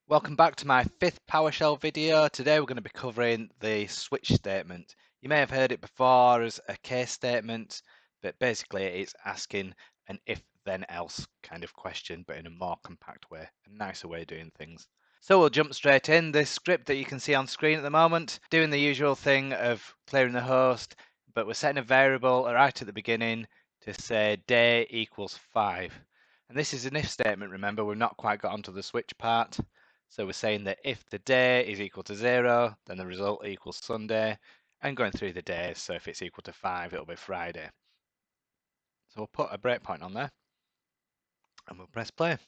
Welcome back to my fifth PowerShell video. Today we're going to be covering the switch statement. You may have heard it before as a case statement, but basically it's asking an if then else kind of question, but in a more compact way, a nicer way of doing things. So we'll jump straight in. This script that you can see on screen at the moment, doing the usual thing of clearing the host, but we're setting a variable right at the beginning to say day equals 5. And this is an if statement, remember, we've not quite got onto the switch part. So we're saying that if the day is equal to 0, then the result equals Sunday, and going through the days, so if it's equal to 5, it'll be Friday. So we'll put a breakpoint on there, and we'll press play.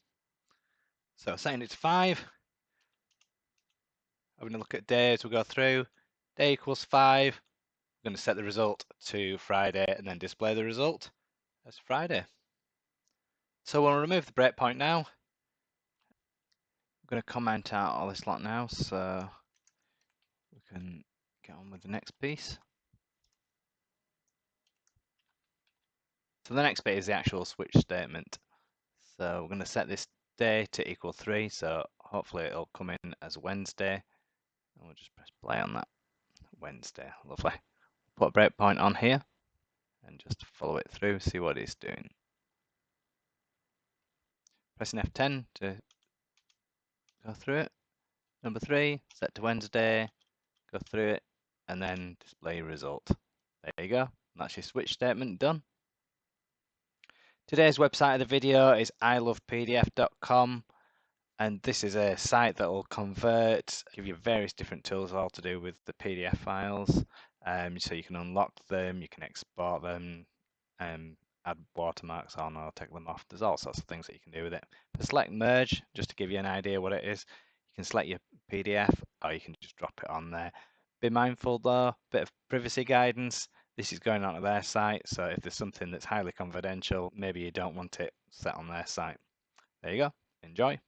So setting it to 5, I'm going to look at days, we'll go through, day equals 5, I'm going to set the result to Friday, and then display the result as Friday. So we'll remove the breakpoint now. I'm going to comment out all this lot now, so we can get on with the next piece. So the next bit is the actual switch statement. So we're going to set this day to equal 3, so hopefully it'll come in as Wednesday. And we'll just press play on that. Wednesday, lovely. Put a breakpoint on here and just follow it through, see what it's doing. Pressing F10 to go through it. Number 3, set to Wednesday, go through it, and then display result. There you go. That's your switch statement done. Today's website of the video is ilovepdf.com, and this is a site that will convert, give you various different tools all to do with the PDF files. So you can unlock them, you can export them, add watermarks on or take them off. There's all sorts of things that you can do with it. But select merge, just to give you an idea what it is. You can select your PDF or you can just drop it on there. Be mindful though, bit of privacy guidance. This is going onto their site, so if there's something that's highly confidential, maybe you don't want it set on their site. There you go. Enjoy.